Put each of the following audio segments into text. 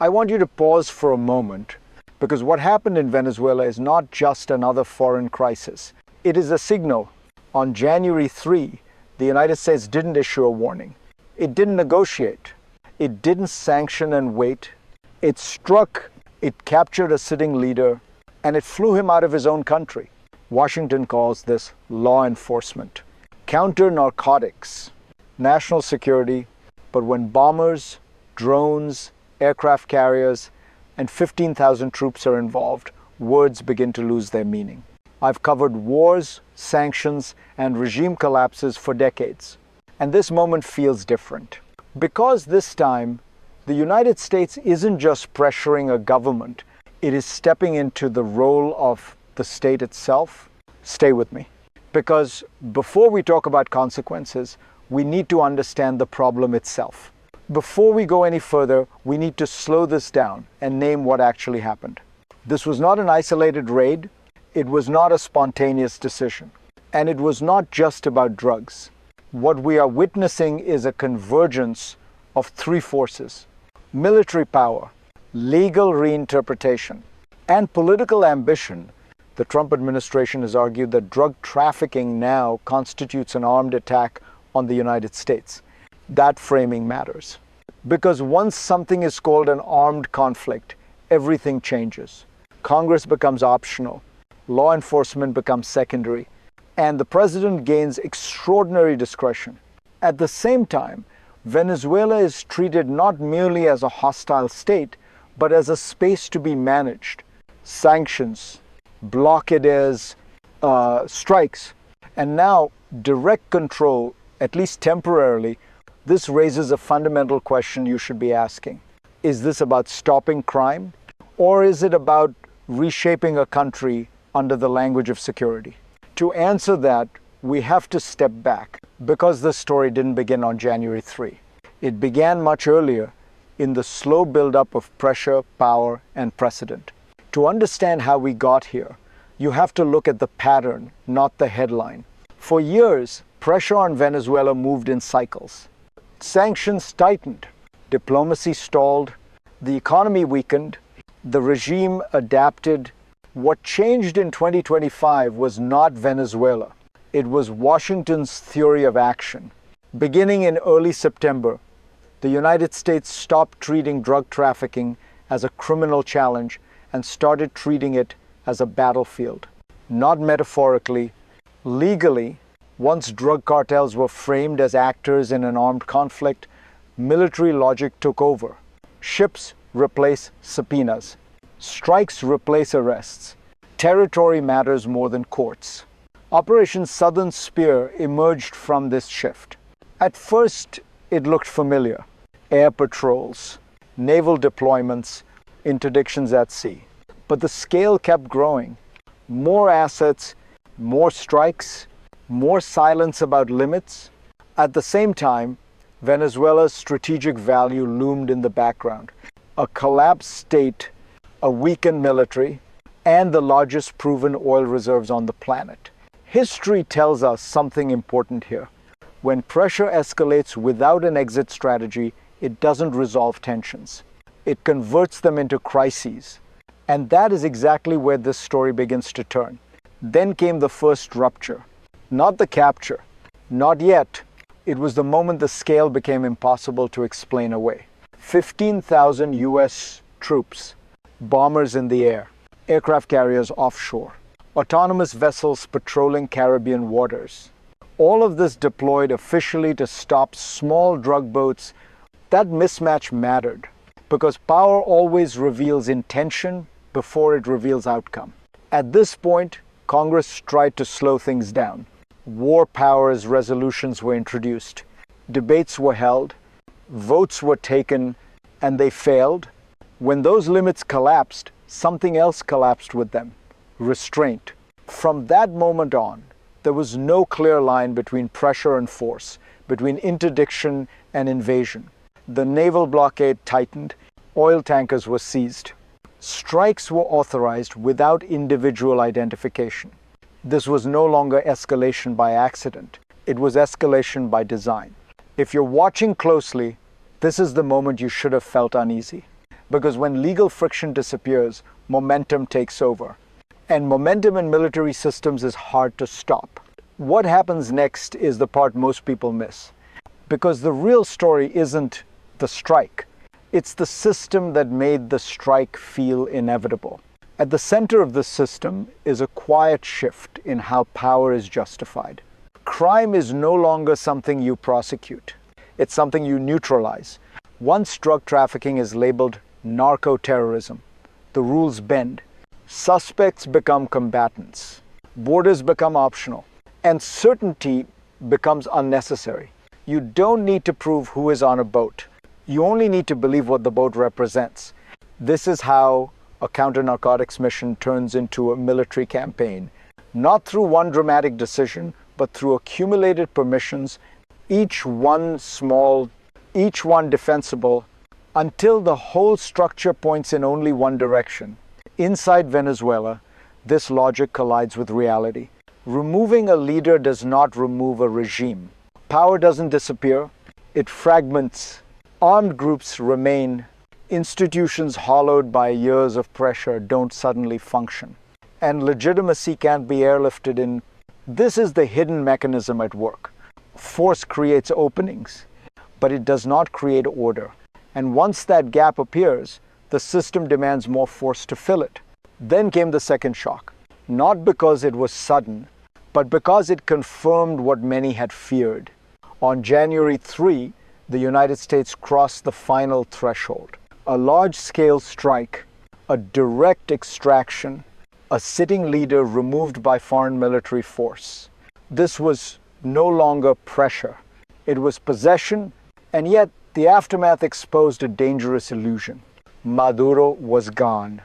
I want you to pause for a moment, because what happened in Venezuela is not just another foreign crisis. It is a signal. On January 3, the United States didn't issue a warning. It didn't negotiate. It didn't sanction and wait. It struck, it captured a sitting leader, and it flew him out of his own country. Washington calls this law enforcement. Counter-narcotics, national security, but when bombers, drones, aircraft carriers, and 15,000 troops are involved, words begin to lose their meaning. I've covered wars, sanctions, and regime collapses for decades, and this moment feels different. Because this time, the United States isn't just pressuring a government, it is stepping into the role of the state itself. Stay with me. Because before we talk about consequences, we need to understand the problem itself. Before we go any further, we need to slow this down and name what actually happened. This was not an isolated raid. It was not a spontaneous decision. And it was not just about drugs. What we are witnessing is a convergence of three forces: military power, legal reinterpretation, and political ambition. The Trump administration has argued that drug trafficking now constitutes an armed attack on the United States. That framing matters. Because once something is called an armed conflict, everything changes. Congress becomes optional, law enforcement becomes secondary, and the president gains extraordinary discretion. At the same time, Venezuela is treated not merely as a hostile state, but as a space to be managed. Sanctions, blockades, strikes, and now direct control, at least temporarily. This raises a fundamental question you should be asking. Is this about stopping crime, or is it about reshaping a country under the language of security? To answer that, we have to step back, because this story didn't begin on January 3. It began much earlier in the slow buildup of pressure, power, and precedent. To understand how we got here, you have to look at the pattern, not the headline. For years, pressure on Venezuela moved in cycles. Sanctions tightened, diplomacy stalled, the economy weakened, the regime adapted. What changed in 2025 was not Venezuela. It was Washington's theory of action. Beginning in early September, the United States stopped treating drug trafficking as a criminal challenge and started treating it as a battlefield. Not metaphorically, legally. Once drug cartels were framed as actors in an armed conflict, military logic took over. Ships replace subpoenas. Strikes replace arrests. Territory matters more than courts. Operation Southern Spear emerged from this shift. At first, it looked familiar. Air patrols, naval deployments, interdictions at sea. But the scale kept growing. More assets, more strikes, more silence about limits. At the same time, Venezuela's strategic value loomed in the background. A collapsed state, a weakened military, and the largest proven oil reserves on the planet. History tells us something important here. When pressure escalates without an exit strategy, it doesn't resolve tensions. It converts them into crises. And that is exactly where this story begins to turn. Then came the first rupture. Not the capture. Not yet. It was the moment the scale became impossible to explain away. 15,000 U.S. troops, bombers in the air, aircraft carriers offshore, autonomous vessels patrolling Caribbean waters. All of this deployed officially to stop small drug boats. That mismatch mattered, because power always reveals intention before it reveals outcome. At this point, Congress tried to slow things down. War powers resolutions were introduced. Debates were held. Votes were taken, and they failed. When those limits collapsed, something else collapsed with them: restraint. From that moment on, there was no clear line between pressure and force, between interdiction and invasion. The naval blockade tightened. Oil tankers were seized. Strikes were authorized without individual identification. This was no longer escalation by accident. It was escalation by design. If you're watching closely, this is the moment you should have felt uneasy. because when legal friction disappears, momentum takes over. And momentum in military systems is hard to stop. What happens next is the part most people miss. Because the real story isn't the strike. It's the system that made the strike feel inevitable. At the center of the system is a quiet shift in how power is justified. Crime is no longer something you prosecute. It's something you neutralize. Once drug trafficking is labeled narco-terrorism, the rules bend. Suspects become combatants. Borders become optional. And certainty becomes unnecessary. You don't need to prove who is on a boat. You only need to believe what the boat represents. This is how a counter-narcotics mission turns into a military campaign. Not through one dramatic decision, but through accumulated permissions, each one small, each one defensible, until the whole structure points in only one direction. Inside Venezuela, this logic collides with reality. Removing a leader does not remove a regime. Power doesn't disappear, it fragments. Armed groups remain. Institutions hollowed by years of pressure don't suddenly function. And legitimacy can't be airlifted in. This is the hidden mechanism at work. Force creates openings, but it does not create order. And once that gap appears, the system demands more force to fill it. Then came the second shock. Not because it was sudden, but because it confirmed what many had feared. On January 3, the United States crossed the final threshold. A large-scale strike, a direct extraction, a sitting leader removed by foreign military force. This was no longer pressure. It was possession, and yet the aftermath exposed a dangerous illusion. Maduro was gone.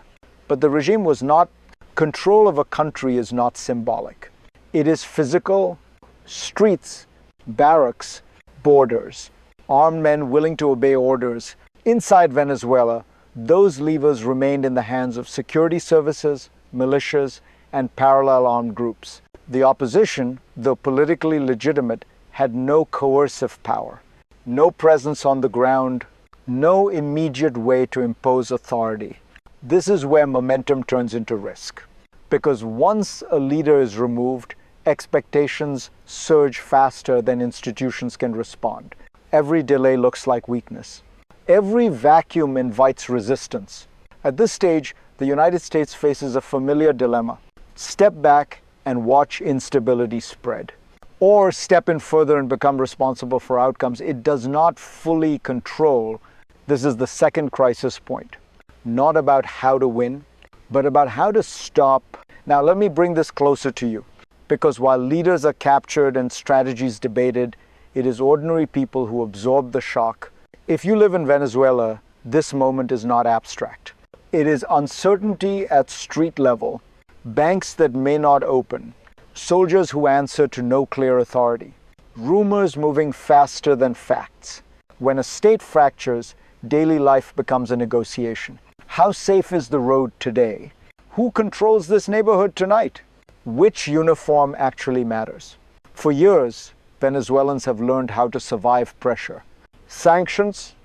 But the regime was not. Control of a country is not symbolic. It is physical. Streets, barracks, borders, armed men willing to obey orders. Inside Venezuela, those levers remained in the hands of security services, militias, and parallel armed groups. The opposition, though politically legitimate, had no coercive power, no presence on the ground, no immediate way to impose authority. This is where momentum turns into risk. Because once a leader is removed, expectations surge faster than institutions can respond. Every delay looks like weakness. Every vacuum invites resistance. At this stage, the United States faces a familiar dilemma. Step back and watch instability spread. Or step in further and become responsible for outcomes it does not fully control. This is the second crisis point. Not about how to win, but about how to stop. Now, let me bring this closer to you. Because while leaders are captured and strategies debated, it is ordinary people who absorb the shock. If you live in Venezuela, this moment is not abstract. It is uncertainty at street level, banks that may not open, soldiers who answer to no clear authority, rumors moving faster than facts. When a state fractures, daily life becomes a negotiation. How safe is the road today? Who controls this neighborhood tonight? Which uniform actually matters? For years, Venezuelans have learned how to survive pressure. Sanctions,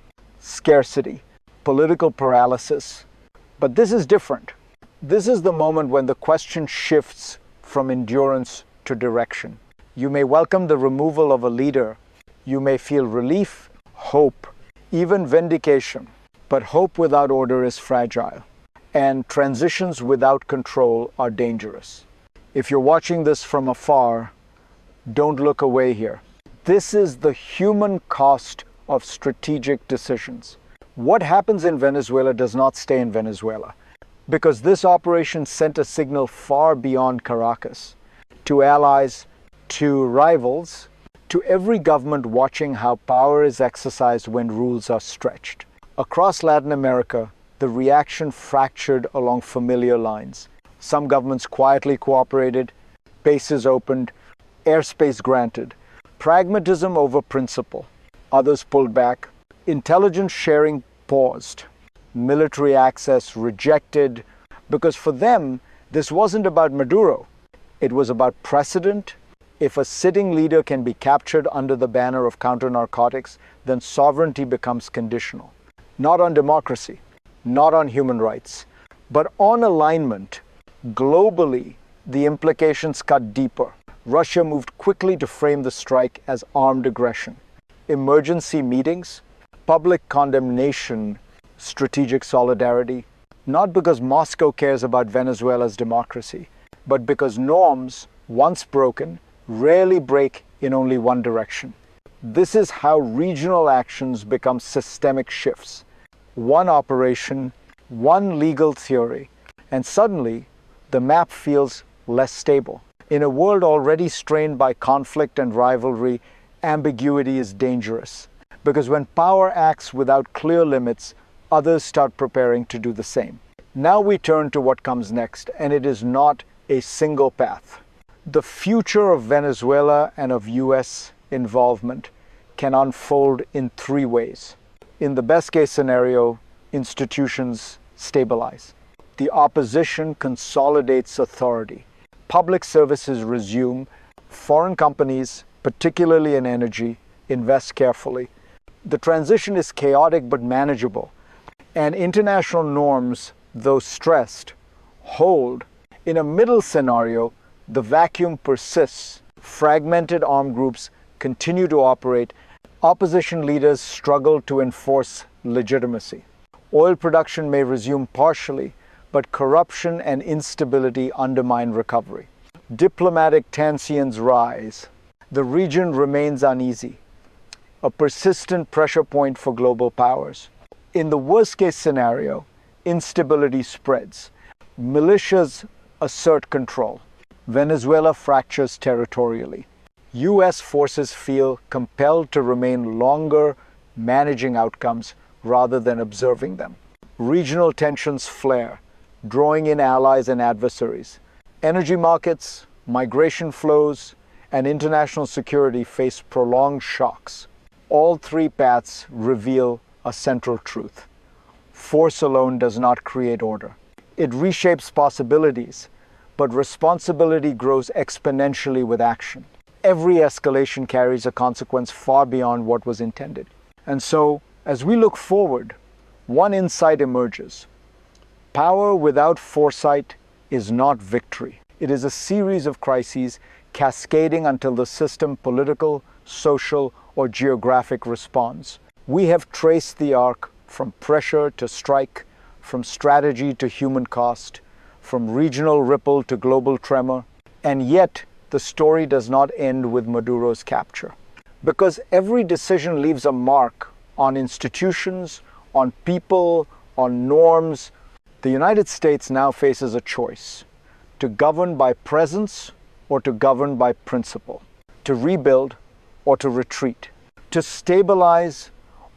scarcity, political paralysis. But this is different. This is the moment when the question shifts from endurance to direction. You may welcome the removal of a leader. You may feel relief, hope, even vindication. But hope without order is fragile, and transitions without control are dangerous. If you're watching this from afar, don't look away here. This is the human cost of strategic decisions. What happens in Venezuela does not stay in Venezuela, because this operation sent a signal far beyond Caracas, to allies, to rivals, to every government watching how power is exercised when rules are stretched. Across Latin America, the reaction fractured along familiar lines. Some governments quietly cooperated, bases opened, airspace granted. Pragmatism over principle. Others pulled back. Intelligence sharing paused. Military access rejected, because for them, this wasn't about Maduro. It was about precedent. If a sitting leader can be captured under the banner of counter-narcotics, then sovereignty becomes conditional. Not on democracy, not on human rights. But on alignment, globally, the implications cut deeper. Russia moved quickly to frame the strike as armed aggression. Emergency meetings, public condemnation, strategic solidarity, not because Moscow cares about Venezuela's democracy, but because norms, once broken, rarely break in only one direction. This is how regional actions become systemic shifts. One operation, one legal theory, and suddenly the map feels less stable. In a world already strained by conflict and rivalry, ambiguity is dangerous. Because when power acts without clear limits, others start preparing to do the same. Now we turn to what comes next, and it is not a single path. The future of Venezuela and of US involvement can unfold in three ways. In the best case scenario, institutions stabilize. The opposition consolidates authority. Public services resume. Foreign companies, particularly in energy, invest carefully. The transition is chaotic but manageable. And international norms, though stressed, hold. In a middle scenario, the vacuum persists. Fragmented armed groups continue to operate. Opposition leaders struggle to enforce legitimacy. Oil production may resume partially, but corruption and instability undermine recovery. Diplomatic tensions rise. The region remains uneasy, a persistent pressure point for global powers. In the worst-case scenario, instability spreads. Militias assert control. Venezuela fractures territorially. US forces feel compelled to remain longer managing outcomes rather than observing them. Regional tensions flare, drawing in allies and adversaries. Energy markets, migration flows, and international security face prolonged shocks. All three paths reveal a central truth. Force alone does not create order. It reshapes possibilities, but responsibility grows exponentially with action. Every escalation carries a consequence far beyond what was intended. And so, as we look forward, one insight emerges. Power without foresight is not victory. It is a series of crises cascading until the system, political, social, or geographic, responds. We have traced the arc from pressure to strike, from strategy to human cost, from regional ripple to global tremor, and yet the story does not end with Maduro's capture. Because every decision leaves a mark on institutions, on people, on norms, the United States now faces a choice: to govern by presence or to govern by principle, to rebuild or to retreat, to stabilize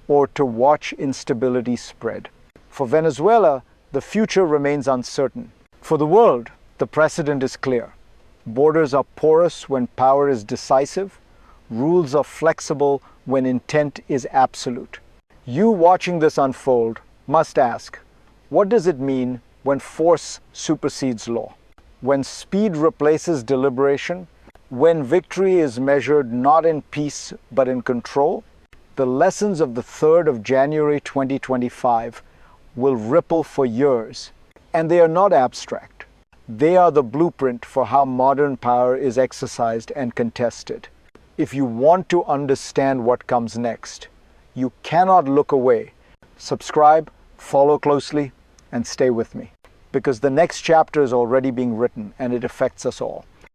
or to watch instability spread. For Venezuela, the future remains uncertain. For the world, the precedent is clear. Borders are porous when power is decisive. Rules are flexible when intent is absolute. You watching this unfold must ask, what does it mean when force supersedes law? When speed replaces deliberation? When victory is measured not in peace but in control? The lessons of the 3rd of January 2025 will ripple for years, and they are not abstract. They are the blueprint for how modern power is exercised and contested. If you want to understand what comes next, you cannot look away. Subscribe, follow closely, and stay with me, because the next chapter is already being written and it affects us all.